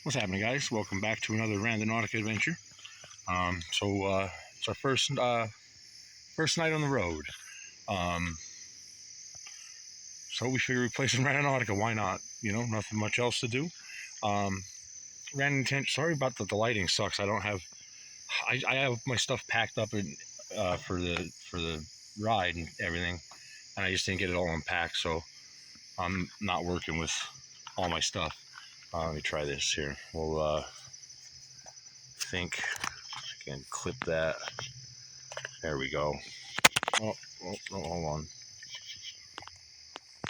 What's happening, guys? Welcome back to another Randonautica adventure. It's our first night on the road. So we figured we'd play some Randonautica. Why not? You know, nothing much else to do. Sorry about the lighting sucks. I don't have. I have my stuff packed up for the ride and everything, and I just didn't get it all unpacked. So I'm not working with all my stuff. Let me try this here. We'll think I can clip that. There we go. Oh, hold on. I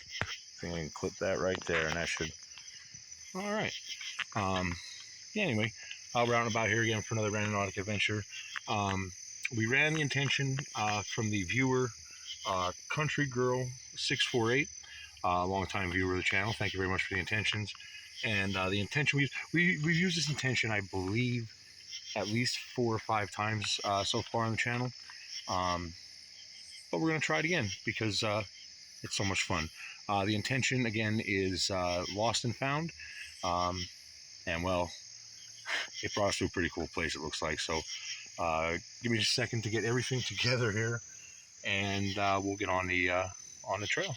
think I can clip that right there, and that should. All right. Anyway, we're out and about here again for another Randonautica adventure. We ran the intention from the viewer, Country Girl 648, longtime viewer of the channel. Thank you very much for the intentions. And the intention we've used this intention, I believe, at least 4 or 5 times so far on the channel. But we're going to try it again because it's so much fun. The intention again is lost and found, and well, it brought us to a pretty cool place, it looks like. So give me a second to get everything together here, and we'll get on the trail.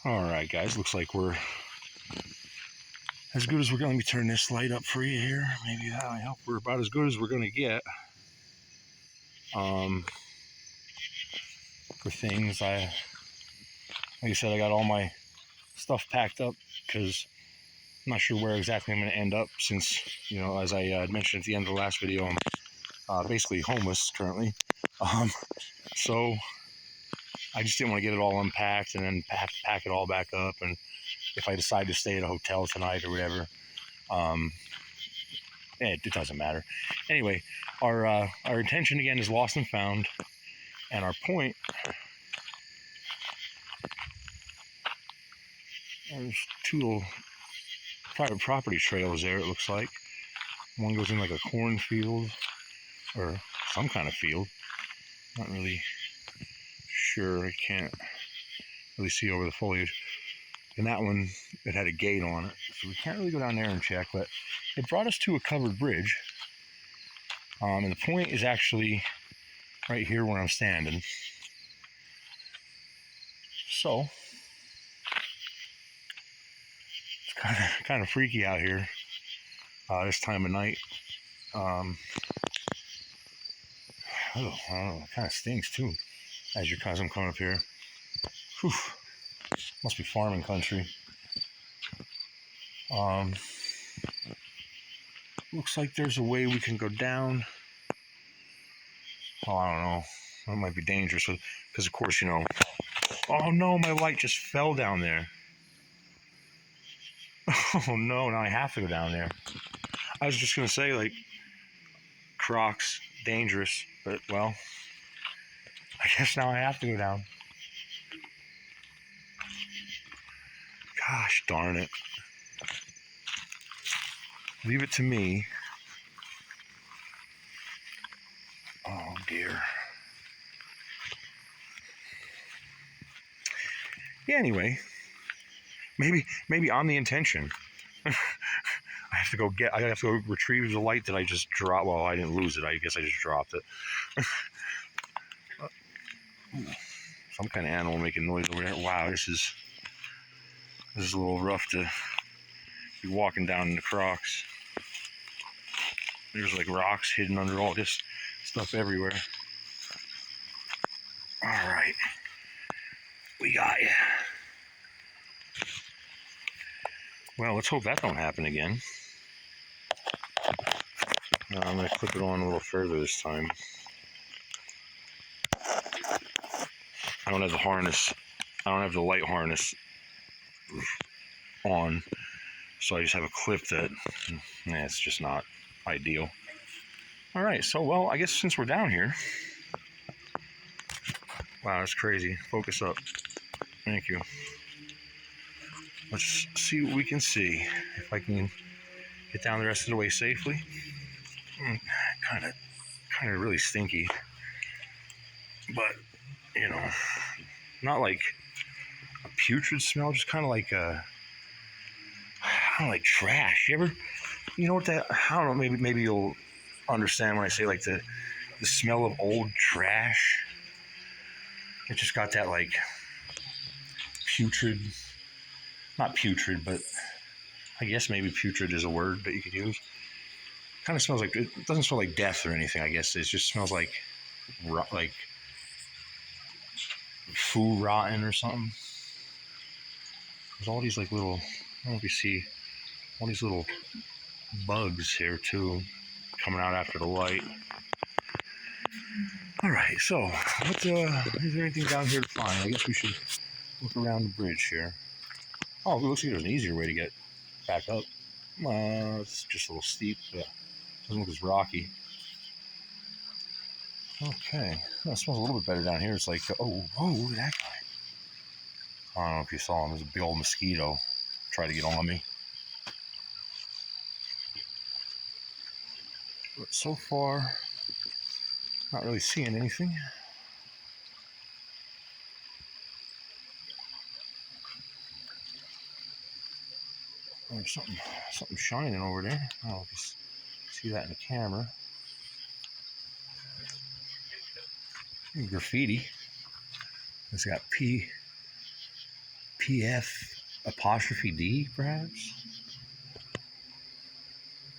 All right, guys, looks like we're as good as we're going. Let me turn this light up for you here. Maybe that'll help. We're about as good as we're going to get. For things, like I said, I got all my stuff packed up because I'm not sure where exactly I'm going to end up, since, you know, as I mentioned at the end of the last video, I'm basically homeless currently. So I just didn't want to get it all unpacked and then have to pack it all back up. And if I decide to stay at a hotel tonight or whatever, it doesn't matter. Anyway, our intention again is lost and found, and our point. There's 2 little private property trails there, it looks like. One goes in like a cornfield or some kind of field. Not really sure. I can't really see over the foliage. And that one, it had a gate on it, so we can't really go down there and check, but it brought us to a covered bridge. And the point is actually right here where I'm standing. So it's kind of freaky out here this time of night. I don't know, it kind of stinks too as I'm coming up here. Whew. Must be farming country. Looks like there's a way we can go down. Oh, I don't know. That might be dangerous because, of course, you know. Oh no, my light just fell down there. Oh no, now I have to go down there. I was just gonna say, like, Crocs, dangerous, but well, I guess now I have to go down. Gosh darn it. Leave it to me. Oh dear. Yeah, anyway, maybe I'm the intention. I have to go retrieve the light that I just dropped. Well, I didn't lose it. I guess I just dropped it. Some kind of animal making noise over there. Wow, this is a little rough to be walking down in the Crocs. There's like rocks hidden under all this stuff everywhere. All right, we got you. Well, let's hope that don't happen again. I'm going to clip it on a little further this time. I don't have the harness. I don't have the light harness on, so I just have a clip that, it's just not ideal. All right, so, well, I guess since we're down here. Wow, that's crazy. Focus up. Thank you. Let's see what we can see. If I can get down the rest of the way safely. Kind of really stinky. But, you know, not like a putrid smell, just kind of like trash. You know what that, I don't know, maybe you'll understand when I say like the smell of old trash. It just got that like putrid, not putrid, but I guess maybe putrid is a word that you could use. Kind of smells like, it doesn't smell like death or anything, I guess. It just smells like food rotten or something. There's all these like little, I don't know if you see, all these little bugs here too, coming out after the light. All right, so is there anything down here to find? I guess we should look around the bridge here. Oh, it looks like there's an easier way to get back up. It's just a little steep, but doesn't look as rocky. Okay, it smells a little bit better down here. It's like, oh, look at that guy. I don't know if you saw him. There's a big old mosquito trying to get on me. But so far, not really seeing anything. There's something shining over there. I don't know if you see that in the camera. Graffiti. It's got PF apostrophe D, perhaps.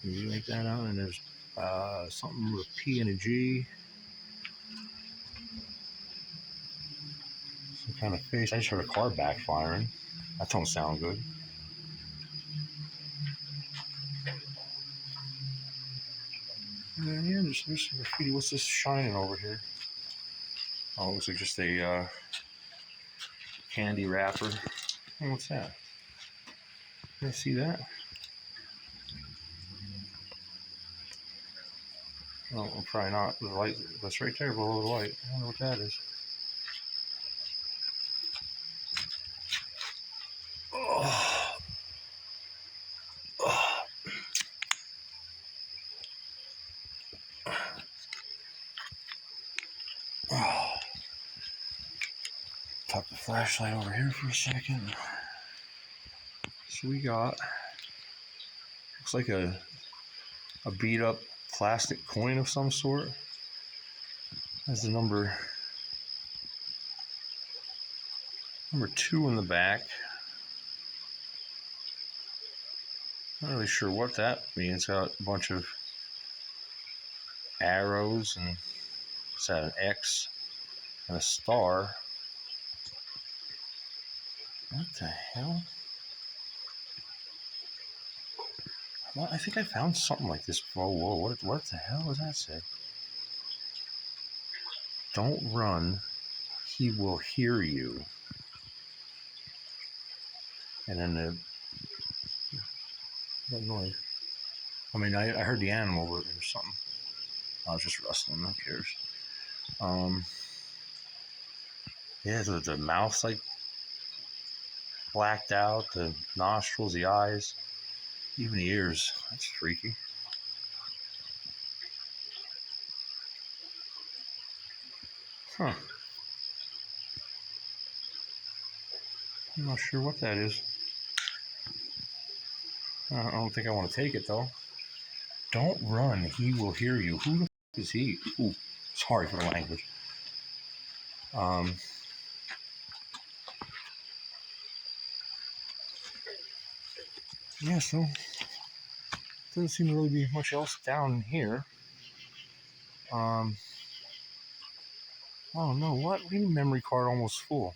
You make that out, and there's something with a P and a G. Some kind of face. I just heard a car backfiring. That don't sound good. And yeah, there's some graffiti. What's this shining over here? Oh, it looks like just a candy wrapper. Oh, what's that? Can I see that? Oh, well, probably not. The light that's right there below the light. I wonder what that is. Oh. Oh. Tuck the flashlight over here for a second. So we got, looks like a beat up plastic coin of some sort. Has the number 2 in the back. Not really sure what that means. It's got a bunch of arrows and what's that, an X and a star. What the hell? Well, I think I found something like this before. Whoa, what the hell does that say? Don't run, he will hear you. And then That noise. I mean, I heard the animal, but there's something. I was just rustling. Who cares? Yeah, the mouth's like blacked out, the nostrils, the eyes, even the ears. That's freaky. Huh. I'm not sure what that is. I don't think I want to take it though. Don't run. He will hear you. Who the is he? Ooh, sorry for the language. Um, yeah, so doesn't seem to really be much else down here. Oh no, what? What do you mean memory card almost full?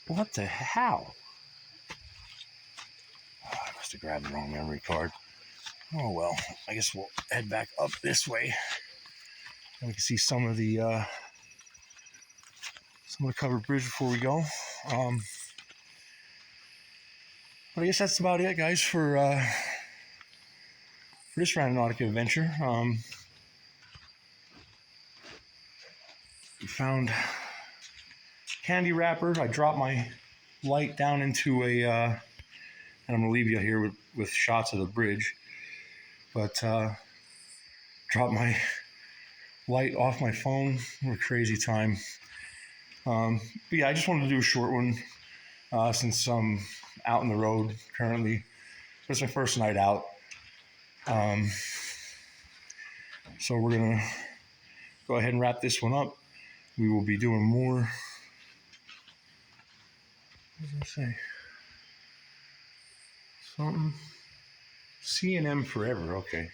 What the hell? Oh, I must have grabbed the wrong memory card. Oh well, I guess we'll head back up this way. And we can see some of the covered bridge before we go. But I guess that's about it, guys, for this Randonautica adventure. We found candy wrappers. I dropped my light down into and I'm gonna leave you here with shots of the bridge. But dropped my light off my phone. What a crazy time. But yeah, I just wanted to do a short one since I'm out on the road currently. It's my first night out. Um, so we're gonna go ahead and wrap this one up. We will be doing more. What did I say? Something. C&M forever. Okay.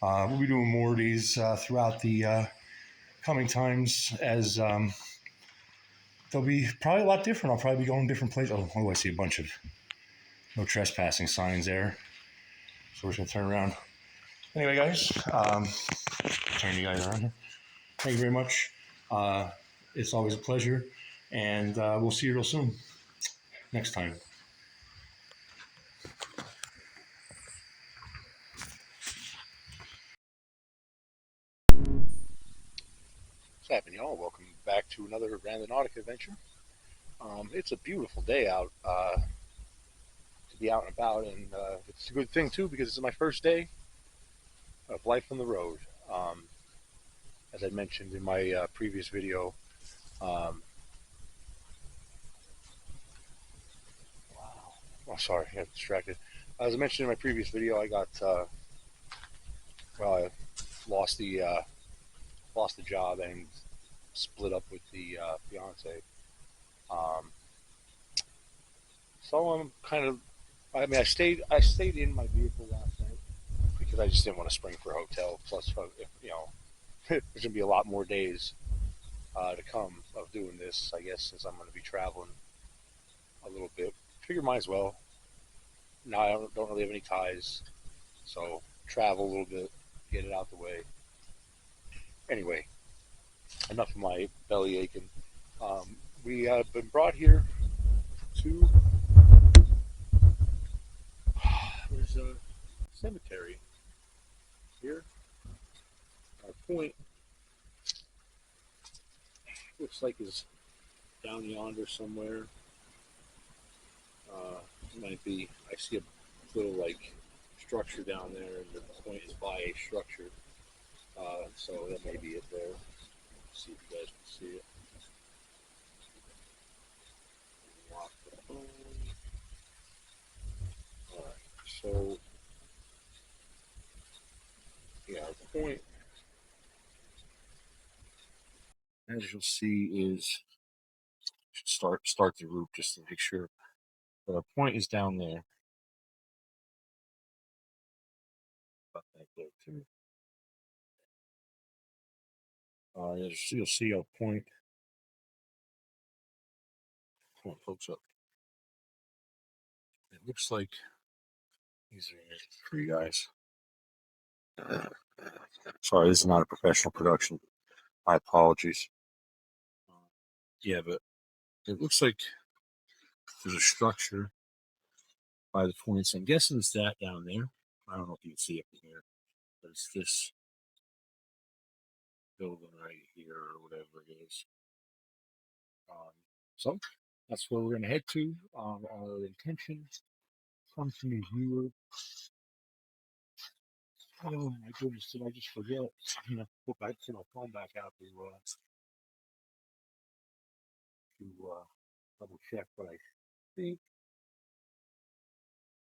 We'll be doing more of these throughout the coming times as they'll be probably a lot different. I'll probably be going different places. Oh, I see a bunch of no trespassing signs there. So we're just going to turn around. Anyway, guys, turn you guys around here. Thank you very much. It's always a pleasure. And we'll see you real soon. Next time. What's happening, y'all? Welcome back to another Randonautica adventure. It's a beautiful day out to be out and about, and it's a good thing too because this is my first day of life on the road. Um, as I mentioned in my previous video, um, wow. Oh, sorry, I got distracted. As I mentioned in my previous video, I got I lost the job and split up with the fiance. Um, so I'm kind of. I mean, I stayed in my vehicle last night because I just didn't want to spring for a hotel. Plus, there's gonna be a lot more days to come of doing this. I guess since I'm going to be traveling a little bit, figure might as well. Now I don't really have any ties, so travel a little bit, get it out the way. Anyway, enough of my belly aching. We have been brought here to there's a cemetery here. Our point looks like is down yonder somewhere. It might be. I see a little like structure down there, and the point is by a structure. So that may be it there. Let's see if you guys can see it. Lock the phone. All right. So yeah, the point, as you'll see, is start the route just to make sure. But our point is down there. About that there too. You'll see our point. Come on, folks up. It looks like these are three guys. Sorry, this is not a professional production. My apologies. Yeah, but it looks like There's a structure by the points. I'm guessing it's that down there. I don't know if you can see it from here, but it's this building right here or whatever it is. So that's where we're going to head to. Our intention comes from me here. Oh my goodness, did I just forget? I'm going to put my phone back out to double check, but I think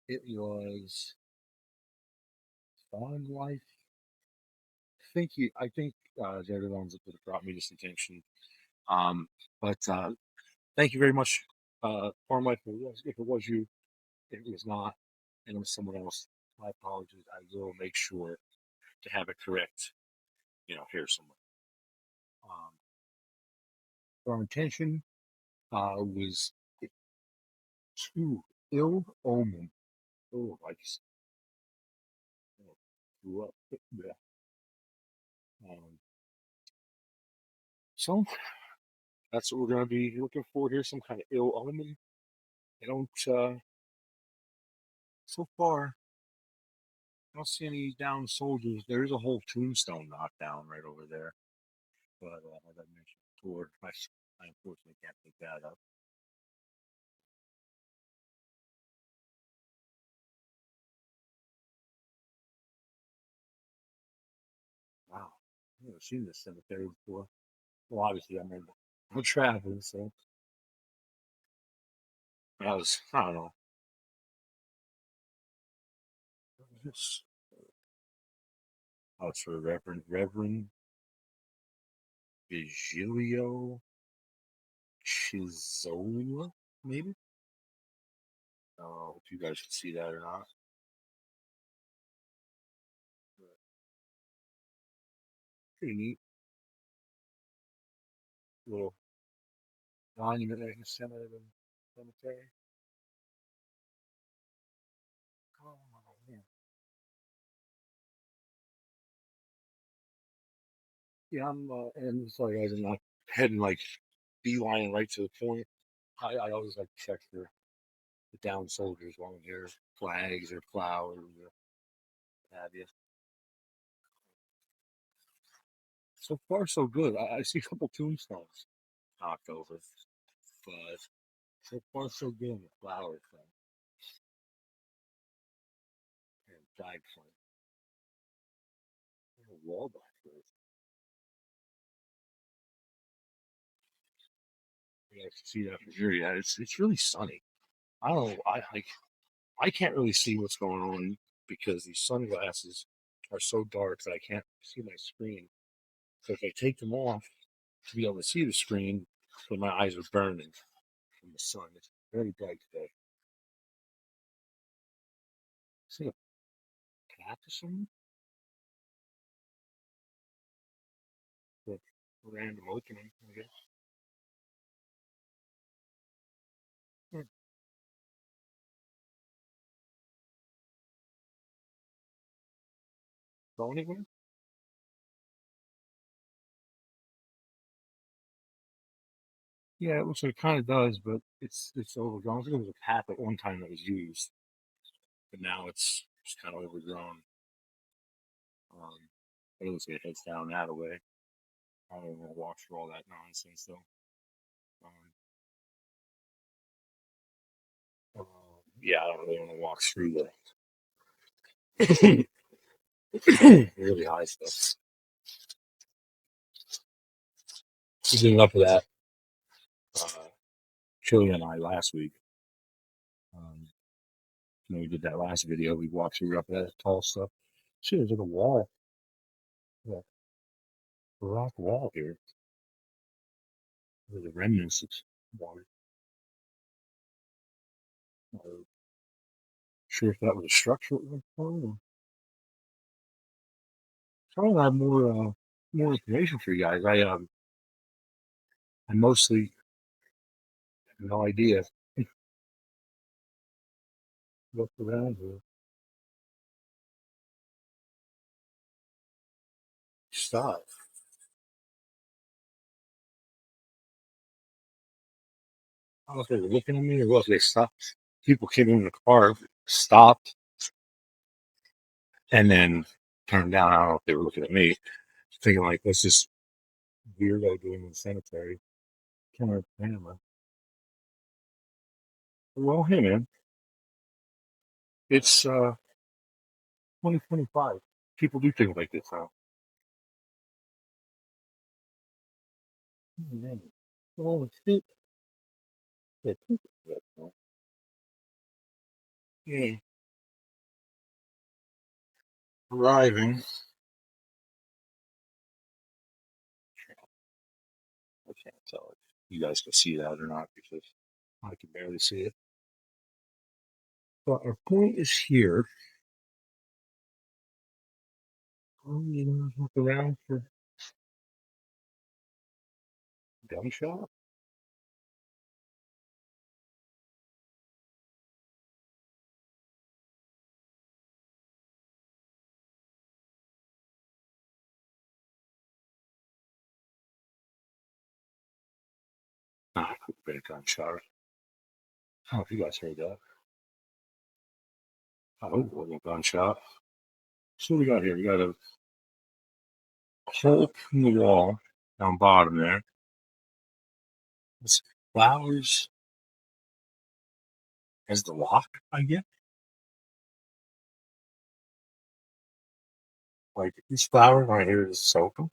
it was Fawn Life. They're the ones that brought me this intention. Um, but thank you very much, Farm Life. If it was you, if it was not, and it was someone else, my apologies. I will make sure to have it correct, here somewhere. Our intention was to Ill Omen. Oh, I just grew up. Yeah. Um, so that's what we're going to be looking for here. Some kind of Ill Omen. I don't. So far, I don't see any down soldiers. There is a whole tombstone knocked down right over there. But as I mentioned before, I unfortunately can't pick that up. Wow, I've never seen this cemetery before. Well, obviously, I'm traveling, so I don't know. This, oh, it's for Reverend Vigilio Chizola, maybe? I don't know if you guys can see that or not. But pretty neat little monument right in the center of the cemetery. Oh, man. Yeah, and sorry guys, I'm not heading like beeline right to the point. I always like to check for the down soldiers while I'm here, flags or flowers or what have you. So far, so good. I see a couple tombstones knocked over, but so far, so good on the flower thing and died for a wall back there. You guys can see that from here. Yeah, it's really sunny. I don't know. I can't really see what's going on because these sunglasses are so dark that I can't see my screen. So if I take them off to be able to see the screen, so my eyes are burning from the sun. It's very bright today. See a cat or something? A random opening, I guess. Hmm. Go anywhere? Yeah, it looks like it kind of does, but it's overgrown. I think it was a path at one time that was used, but now it's just kind of overgrown. But it looks like it heads down that way. I don't want to walk through all that nonsense though. Yeah, I don't really want to walk through the really high stuff. We did enough of that, uh, Chili and I last week. Um, we did that last video. We walked through up that tall stuff. See, there's like a wall, a rock wall here. There's a remnants of water. Not sure if that was a structure at one point. Trying to have more information for you guys. I mostly have no idea what's around here. Stop. I don't know if they were looking at me or what. They stopped. People came in the car, stopped, and then turned down. I don't know if they were looking at me, thinking like, "What's this weirdo doing in the cemetery?" Kind of camera. Well, hey man, it's 2025. People do things like this now. Oh, man. Oh, shit. Yeah, people do that now. Yeah, arriving. I can't tell if you guys can see that or not because I can barely see it. But our point is here. You know, look around for gunshot. Ah, it could have been a gunshot. I don't know if you guys heard that. I hope it wasn't a gunshot. So what we got here? We got a hole in the wall down bottom there. It's flowers as the lock, I guess. Like these flowers right here is open.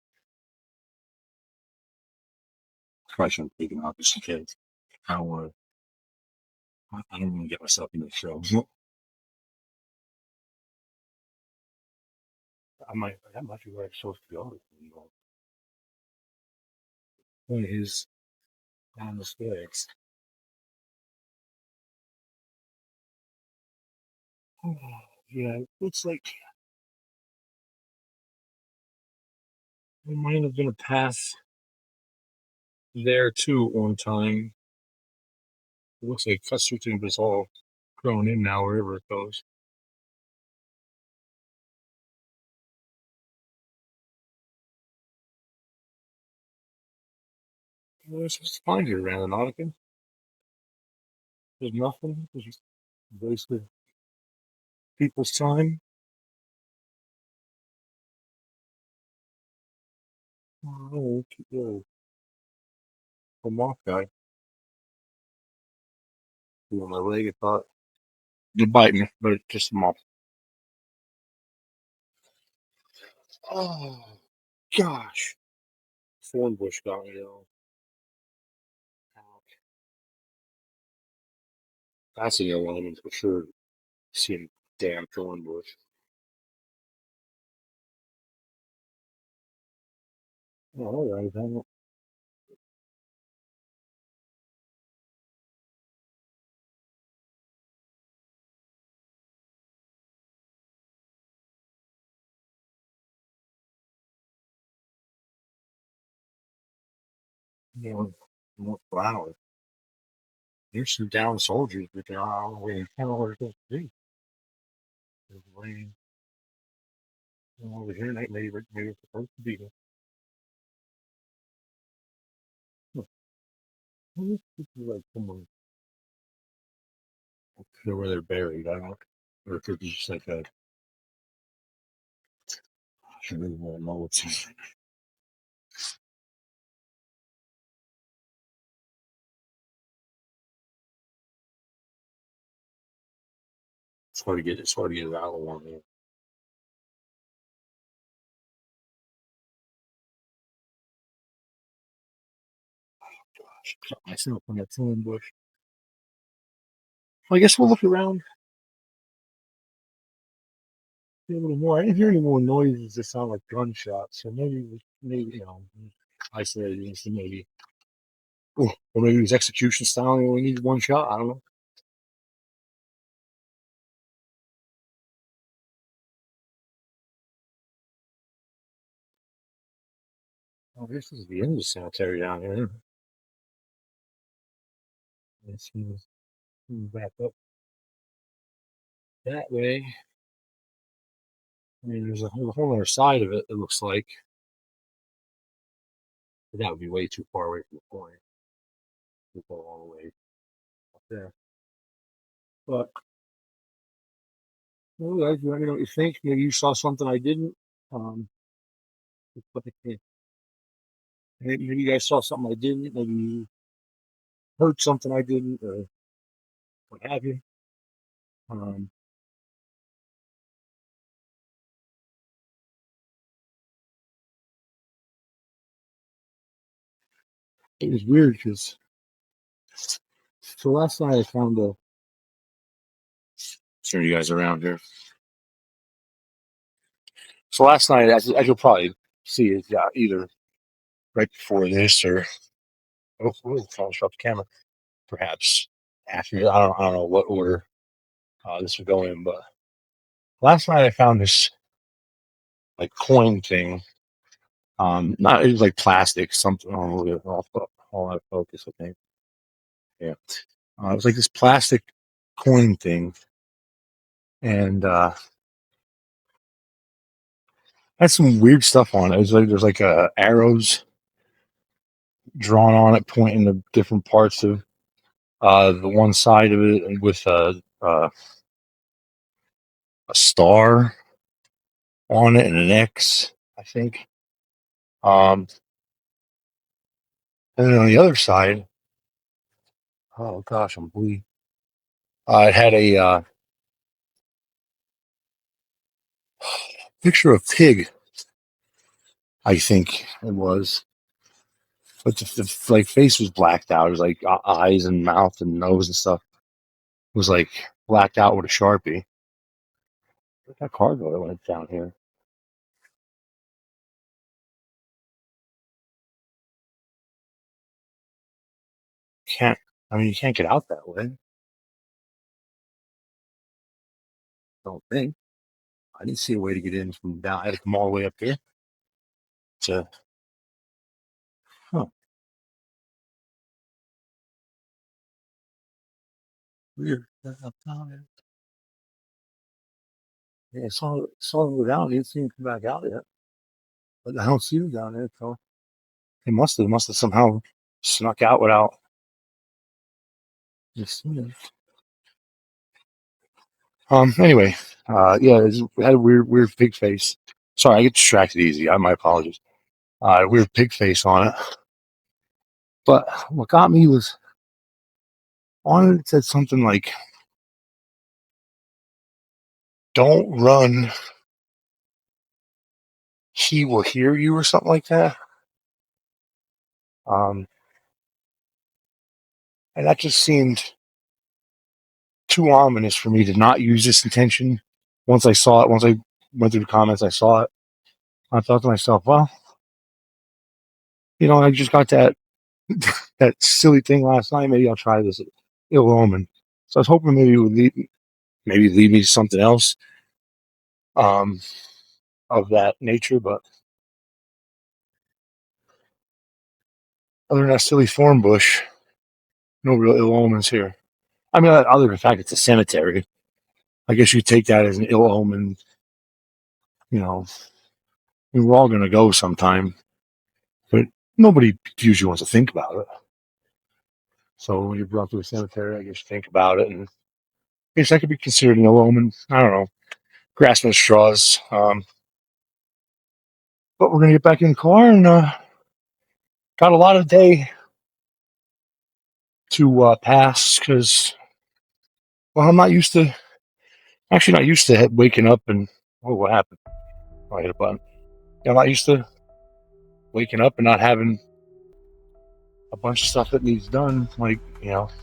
Probably shouldn't take them out just in case. I don't want to. I don't want to get myself into trouble. That might be where I'm supposed to go. Point is down the stairs. Oh, yeah, it looks like there might have been a path there too at one time. It looks like it cuts through things, but it's all grown in now wherever it goes. What was supposed to find here, Randonautica? There's nothing. There's just basically people's time. Oh, whoa. A moth guy. On my leg, I thought. They're biting me, but it's just a moth. Oh, gosh. Thorn bush got me, though. That's an Ill Omen for sure. Seeing damn thorn bush. Oh, all right, then. You know, more flowers. There's some down soldiers, but they're all the way in kind of where it's supposed to be. There's rain over here, and maybe it's supposed to be. Huh. This is like somewhere up here where they're buried. I don't, or it could be just like a. I really won't know what's in. It's hard to get it out of one here. Gosh, cut myself on that thorn bush. Well, I guess we'll look around, see a little more. I didn't hear any more noises that sound like gunshots, so maybe isolated incident, maybe. Or maybe it was execution style and only needed one shot. I don't know. Oh, this is the end of the cemetery down here. Let's move back up that way. I mean, there's a whole other side of it, it looks like. But that would be way too far away from the point. We go all the way. there. But well, guys, let me know what you think. Maybe you saw something I didn't. Um, but maybe you guys saw something I didn't. Maybe you heard something I didn't, or what have you. Um, it was weird because so last night I found a. Turn you guys around here. So last night, as you'll probably see, is either right before this or I'll shut the camera. Perhaps after I don't know what order this would go in, but last night I found this like coin thing. Not it was like plastic, something. All out of focus, I think. Yeah, it was like this plastic coin thing, and had some weird stuff on it. It was like there's like arrows drawn on it, pointing to different parts of the one side of it, with a star on it and an X, I think. Um, and then on the other side, oh gosh, I'm bleeding. It had a picture of pig, I think it was, but the like face was blacked out. It was like eyes and mouth and nose and stuff was like blacked out with a Sharpie. Where'd that car go that went down here? Can't. I mean, you can't get out that way. I don't think. I didn't see a way to get in from down. I had to come all the way up here to. Huh, weird. Yeah, saw them go down. Didn't see him come back out yet. But I don't see him down there. So he must have somehow snuck out without just seeing him. Anyway, yeah, it had a weird pig face. Sorry, I get distracted easy. My apologies. Weird pig face on it. But what got me was on it. It said something like, "Don't run. He will hear you," or something like that. Um, and that just seemed too ominous for me to not use this intention. Once I saw it, once I went through the comments, I saw it. I thought to myself, well, I just got that that silly thing last night. Maybe I'll try this Ill Omen. So I was hoping maybe it would lead me to something else um, of that nature. But other than that silly thorn bush, no real ill omens here. I mean, other than the fact it's a cemetery, I guess you take that as an ill omen. You know, I mean, we're all going to go sometime, but nobody usually wants to think about it. So when you're brought to a cemetery, I guess you think about it, and I guess that could be considered an ill omen. I don't know, grasping at straws. But we're gonna get back in the car and got a lot of day to pass because, well, I'm not used to, actually not used to waking up and, oh, what happened? Oh, I hit a button. Yeah, I'm not used to waking up and not having a bunch of stuff that needs done, like,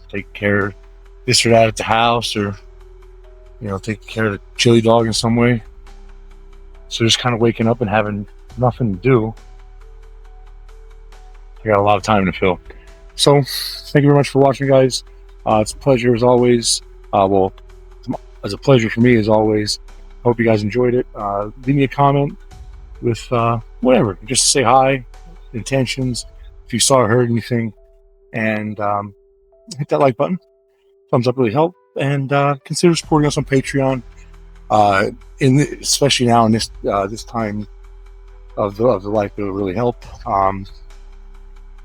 take care of this or that at the house, or, take care of the chili dog in some way. So just kind of waking up and having nothing to do. I got a lot of time to fill. So thank you very much for watching, guys. It's a pleasure as always. Well, it's a pleasure for me as always. Hope you guys enjoyed it. Leave me a comment with whatever. Just say hi, intentions, if you saw or heard anything, and hit that like button. Thumbs up really help, and consider supporting us on Patreon. Especially now in this time of the life, it'll really help.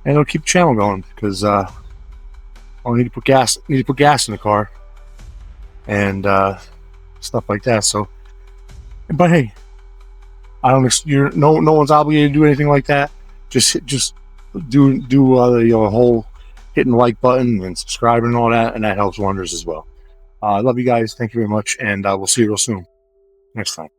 And it'll keep the channel going because I need to put gas. Need to put gas in the car, and stuff like that. So, but hey, I don't. You're no one's obligated to do anything like that. Just do the whole hitting the like button and subscribing and all that, and that helps wonders as well. I love you guys. Thank you very much, and we'll see you real soon next time.